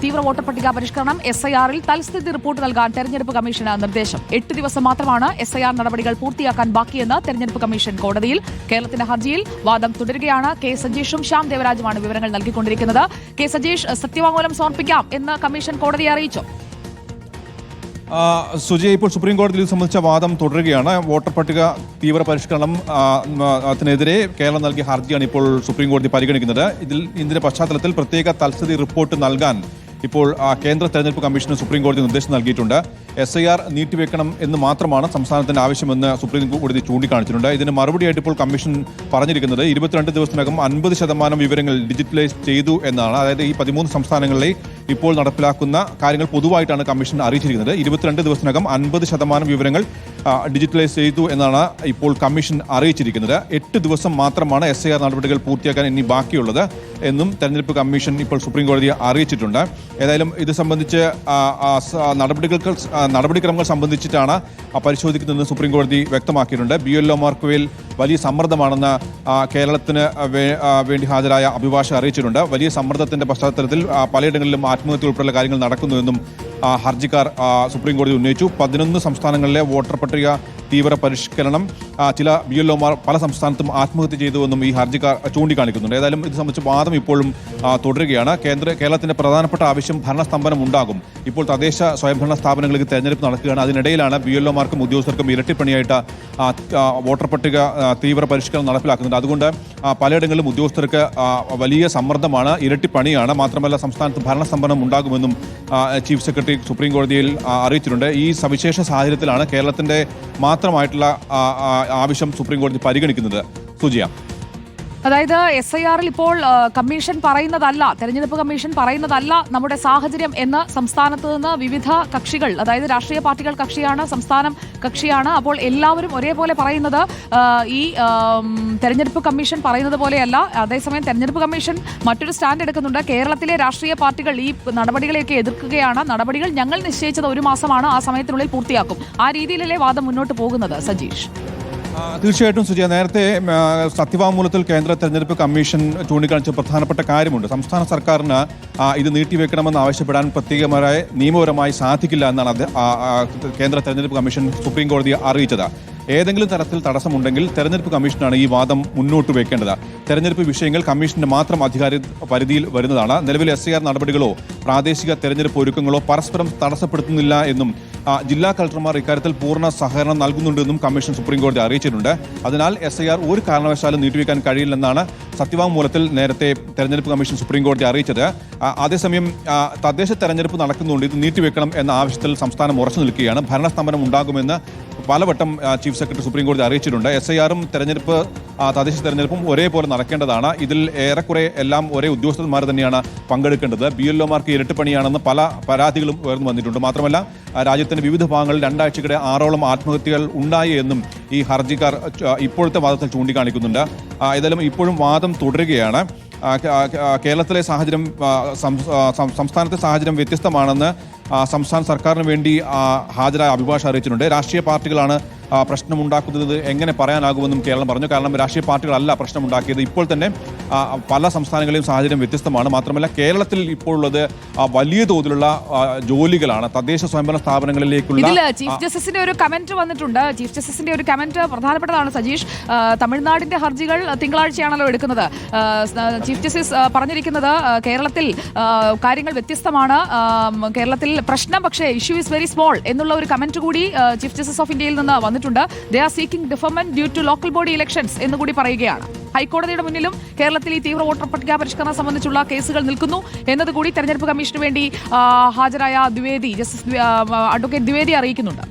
തീവ്ര വോട്ടർ പട്ടിക പരിഷ്കരണം SIR-ൽ തൽസ്ഥിതി റിപ്പോർട്ട് നൽകാൻ തെരഞ്ഞെടുപ്പ് കമ്മീഷന് നിർദ്ദേശം. 8 ദിവസം മാത്രമാണ് SIR നടപടികൾ പൂർത്തിയാക്കാൻ ബാക്കിയെന്ന് തെരഞ്ഞെടുപ്പ് കമ്മീഷൻ കോടതിയിൽ. കേരളത്തിന്റെ ഹർജിയിൽ വാദം തുടരുകയാണ്. കെ സജീഷും ശ്യാം ദേവരാജുമാണ് വിവരങ്ങൾ നൽകിക്കൊണ്ടിരിക്കുന്നത്. കെ സജീഷ്, സത്യവാങ്മൂലം സമർപ്പിക്കാം എന്ന് കമ്മീഷൻ കോടതിയെ അറിയിച്ചു. സുജയ, ഇപ്പോൾ സുപ്രീം കോടതിയിൽ ഇത് സംബന്ധിച്ച വാദം തുടരുകയാണ്. വോട്ടർ പട്ടിക തീവ്ര പരിഷ്കരണം അതിനെതിരെ കേരളം നൽകിയ ഹർജിയാണ് ഇപ്പോൾ സുപ്രീം കോടതി പരിഗണിക്കുന്നത്. ഇതിന്റെ പശ്ചാത്തലത്തിൽ പ്രത്യേക തൽസ്ഥിതി റിപ്പോർട്ട് നൽകാൻ ഇപ്പോൾ കേന്ദ്ര തെരഞ്ഞെടുപ്പ് കമ്മീഷന് സുപ്രീം കോടതി നിർദ്ദേശം നൽകിയിട്ടുണ്ട്. SIR നീട്ടിവെക്കണം എന്ന് മാത്രമാണ് സംസ്ഥാനത്തിന്റെ ആവശ്യമെന്ന് സുപ്രീം കോടതി ചൂണ്ടിക്കാണിച്ചിട്ടുണ്ട്. ഇതിന് മറുപടിയായിട്ട് ഇപ്പോൾ കമ്മീഷൻ പറഞ്ഞിരിക്കുന്നത് 22 ദിവസത്തിനകം 50% വിവരങ്ങൾ ഡിജിറ്റലൈസ് ചെയ്തു എന്നാണ്. അതായത് ഈ 13 സംസ്ഥാനങ്ങളിലെ ഇപ്പോൾ നടപ്പിലാക്കുന്ന കാര്യങ്ങൾ പൊതുവായിട്ടാണ് കമ്മീഷൻ അറിയിച്ചിരിക്കുന്നത്. 22 ദിവസത്തിനകം 50% വിവരങ്ങൾ ഡിജിറ്റലൈസ് ചെയ്തു എന്നാണ് ഇപ്പോൾ കമ്മീഷൻ അറിയിച്ചിരിക്കുന്നത്. 8 ദിവസം മാത്രമാണ് SIR നടപടികൾ പൂർത്തിയാക്കാൻ ഇനി ബാക്കിയുള്ളത് എന്നും തെരഞ്ഞെടുപ്പ് കമ്മീഷൻ ഇപ്പോൾ സുപ്രീം കോടതിയെ അറിയിച്ചിട്ടുണ്ട്. ഏതായാലും ഇത് സംബന്ധിച്ച് നടപടിക്രമങ്ങൾ സംബന്ധിച്ചിട്ടാണ് പരിശോധിക്കുന്നതെന്ന് സുപ്രീം കോടതി വ്യക്തമാക്കിയിട്ടുണ്ട്. BLOമാർക്ക് മേൽ വലിയ സമ്മർദ്ദമാണെന്ന് കേരളത്തിന് വേണ്ടി ഹാജരായ അഭിഭാഷകർ അറിയിച്ചിട്ടുണ്ട്. വലിയ സമ്മർദ്ദത്തിന്റെ പശ്ചാത്തലത്തിൽ പലയിടങ്ങളിലും ആത്മഹത്യ ഉൾപ്പെടെയുള്ള കാര്യങ്ങൾ നടക്കുന്നുവെന്നും ഹർജിക്കാർ സുപ്രീം കോടതി ഉന്നയിച്ചു. 11 സംസ്ഥാനങ്ങളിലെ വോട്ടർ പട്ടിക തീവ്ര പരിഷ്കരണം ചില BLOമാർ പല സംസ്ഥാനത്തും ആത്മഹത്യ ചെയ്തുവെന്നും ഈ ഹർജിക്കാർ ചൂണ്ടിക്കാണിക്കുന്നുണ്ട്. ഏതായാലും ഇത് സംബന്ധിച്ച് വാദം ഇപ്പോഴും തുടരുകയാണ്. കേരളത്തിന്റെ പ്രധാനപ്പെട്ട ആവശ്യം ഭരണസ്തംഭനം ഉണ്ടാകും. ഇപ്പോൾ തദ്ദേശ സ്വയംഭരണ സ്ഥാപനങ്ങൾക്ക് തെരഞ്ഞെടുപ്പ് നടക്കുകയാണ്. അതിനിടയിലാണ് BLOമാർക്കും ഉദ്യോഗസ്ഥർക്കും ഇരട്ടിപ്പണിയായിട്ട് വോട്ടർ പട്ടിക തീവ്ര പരിഷ്കരണം നടപ്പിലാക്കുന്നുണ്ട്. അതുകൊണ്ട് പലയിടങ്ങളിലും ഉദ്യോഗസ്ഥർക്ക് വലിയ സമ്മർദ്ദമാണ്, ഇരട്ടിപ്പണിയാണ്. മാത്രമല്ല സംസ്ഥാനത്ത് ഭരണസ്തംഭനം ഉണ്ടാകുമെന്നും ചീഫ് സെക്രട്ടറി സുപ്രീം കോടതിയിൽ അറിയിച്ചിട്ടുണ്ട്. ഈ സവിശേഷ സാഹചര്യത്തിലാണ് കേരളത്തിന്റെ മാത്രമായിട്ടുള്ള ആവശ്യം സുപ്രീം കോടതി പരിഗണിക്കുന്നത്. സുജിയ, അതായത് SIR-ൽ ഇപ്പോൾ കമ്മീഷൻ പറയുന്നതല്ല, തെരഞ്ഞെടുപ്പ് കമ്മീഷൻ പറയുന്നതല്ല നമ്മുടെ സാഹചര്യം എന്ന് സംസ്ഥാനത്ത് നിന്ന് വിവിധ കക്ഷികൾ, അതായത് രാഷ്ട്രീയ പാർട്ടികൾ കക്ഷിയാണ്, സംസ്ഥാനം കക്ഷിയാണ്. അപ്പോൾ എല്ലാവരും ഒരേപോലെ പറയുന്നത് ഈ തെരഞ്ഞെടുപ്പ് കമ്മീഷൻ പറയുന്നത് പോലെയല്ല. അതേസമയം തെരഞ്ഞെടുപ്പ് കമ്മീഷൻ മറ്റൊരു സ്റ്റാൻഡ് എടുക്കുന്നുണ്ട്. കേരളത്തിലെ രാഷ്ട്രീയ പാർട്ടികൾ ഈ നടപടികളെയൊക്കെ എതിർക്കുകയാണ്. നടപടികൾ ഞങ്ങൾ നിശ്ചയിച്ചത് 1 മാസമാണ്, ആ സമയത്തിനുള്ളിൽ പൂർത്തിയാക്കും. ആ രീതിയിലല്ലേ വാദം മുന്നോട്ട് പോകുന്നത് സജീഷ്? തീർച്ചയായിട്ടും സുജിയ, നേരത്തെ സത്യവാങ്മൂലത്തിൽ കേന്ദ്ര തെരഞ്ഞെടുപ്പ് കമ്മീഷൻ ചൂണ്ടിക്കാണിച്ച പ്രധാനപ്പെട്ട കാര്യമുണ്ട്. സംസ്ഥാന സർക്കാരിന് ഇത് നീട്ടിവെക്കണമെന്ന് ആവശ്യപ്പെടാൻ പ്രത്യേകമായ നിയമപരമായി സാധിക്കില്ല എന്നാണ് കേന്ദ്ര തെരഞ്ഞെടുപ്പ് കമ്മീഷൻ സുപ്രീം കോടതിയെ അറിയിച്ചത്. ഏതെങ്കിലും തരത്തിൽ തടസ്സമുണ്ടെങ്കിൽ തെരഞ്ഞെടുപ്പ് കമ്മീഷനാണ് ഈ വാദം മുന്നോട്ട് വെക്കേണ്ടത്. തെരഞ്ഞെടുപ്പ് വിഷയങ്ങൾ കമ്മീഷന്റെ മാത്രം അധികാര പരിധിയിൽ വരുന്നതാണ്. നിലവിൽ SIR നടപടികളോ പ്രാദേശിക തെരഞ്ഞെടുപ്പ് ഒരുക്കങ്ങളോ പരസ്പരം തടസ്സപ്പെടുത്തുന്നില്ല എന്നും ജില്ലാ കളക്ടർമാർ ഇക്കാര്യത്തിൽ പൂർണ്ണ സഹകരണം നൽകുന്നുണ്ടെന്നും കമ്മീഷൻ സുപ്രീം കോടതി അറിയിച്ചിട്ടുണ്ട്. അതിനാൽ SIR ഒരു കാരണവശാലും നീട്ടിവെക്കാൻ കഴിയില്ലെന്നാണ് സത്യവാങ്മൂലത്തിൽ നേരത്തെ തെരഞ്ഞെടുപ്പ് കമ്മീഷൻ സുപ്രീം കോടതി അറിയിച്ചത്. അതേസമയം തദ്ദേശ തെരഞ്ഞെടുപ്പ് നടക്കുന്നുണ്ട്, ഇത് നീട്ടിവെക്കണം എന്ന ആവശ്യത്തിൽ സംസ്ഥാനം ഉറച്ചു നിൽക്കുകയാണ്. ഭരണസ്തംഭനം ഉണ്ടാകുമെന്ന് പലവട്ടം ചീഫ് സെക്രട്ടറി സുപ്രീം കോടതി അറിയിച്ചിട്ടുണ്ട്. SIR-ഉം തദ്ദേശ തെരഞ്ഞെടുപ്പും ഒരേപോലെ നടക്കേണ്ടതാണ്. ഇതിൽ ഏറെക്കുറെ എല്ലാം ഒരേ ഉദ്യോഗസ്ഥന്മാർ തന്നെയാണ് പങ്കെടുക്കേണ്ടത്. BLOമാർക്ക് ഇരട്ടിപ്പണിയാണെന്ന് പല പരാതികളും ഉയർന്നു വന്നിട്ടുണ്ട്. മാത്രമല്ല രാജ്യത്തിന്റെ വിവിധ ഭാഗങ്ങളിൽ 2 ആഴ്ചക്കിടെ 6ഓളം ആത്മഹത്യകൾ ഉണ്ടായി എന്നും ഈ ഹർജിക്കാർ ഇപ്പോഴത്തെ വാദത്തിൽ ചൂണ്ടിക്കാണിക്കുന്നുണ്ട്. ഏതായാലും ഇപ്പോഴും വാദം തുടരുകയാണ്. കേരളത്തിലെ സാഹചര്യം, സംസ്ഥാനത്തെ സാഹചര്യം വ്യത്യസ്തമാണെന്ന് സംസ്ഥാന സർക്കാരിന് വേണ്ടി ഹാജരായ അഭിഭാഷകർ അറിയിച്ചിട്ടുണ്ട്. രാഷ്ട്രീയ പാർട്ടികളാണ് പ്രശ്നമുണ്ടാക്കുന്നത് എങ്ങനെ പറയാനാകുമെന്നും കേരളം പറഞ്ഞു. കാരണം രാഷ്ട്രീയ പാർട്ടികളല്ല പ്രശ്നമുണ്ടാക്കിയത്. ഇപ്പോൾ തന്നെ പല സംസ്ഥാനങ്ങളിലെയും സാഹചര്യം വ്യത്യസ്തമാണ്. മാത്രമല്ല കേരളത്തിൽ ഇപ്പോൾ ഉള്ളത് വലിയ തോതിലുള്ള ജോലികളാണ്. തദ്ദേശ സ്വയംഭരണ സ്ഥാപനങ്ങളിലേക്കുള്ള ചീഫ് ജസ്റ്റിസിന്റെ ഒരു കമന്റ് വന്നിട്ടുണ്ട്. ചീഫ് ജസ്റ്റിസിന്റെ ഒരു കമന്റ് പ്രധാനപ്പെട്ടതാണ് സജീഷ്. തമിഴ്നാടിന്റെ ഹർജികൾ തിങ്കളാഴ്ചയാണല്ലോ എടുക്കുന്നത്. ചീഫ് ജസ്റ്റിസ് പറഞ്ഞിരിക്കുന്നത് കേരളത്തിൽ കാര്യങ്ങൾ വ്യത്യസ്തമാണ്, കേരളത്തിൽ പ്രശ്നം പക്ഷേ ഇഷ്യൂ ഈസ് വെരി സ്മോൾ എന്നുള്ള ഒരു കമന്റ് കൂടി ചീഫ് ജസ്റ്റിസ് ഓഫ് ഇന്ത്യയിൽ നിന്ന് വന്നിട്ടുണ്ട്. They are seeking deferment due to local body elections എന്നുകൂടി പറയുകയാണ്. ഹൈക്കോടതിയുടെ മുന്നിലും കേരളത്തിൽ ഈ തീവ്ര വോട്ടർ പട്ടിക പരിഷ്കരണം സംബന്ധിച്ചുള്ള കേസുകൾ നിൽക്കുന്നു എന്നതുകൂടി തെരഞ്ഞെടുപ്പ് കമ്മീഷന് വേണ്ടി ഹാജരായ ജസ്റ്റിസ് അഡ്വക്കേറ്റ് ദ്വിവേദി അറിയിക്കുന്നുണ്ട്.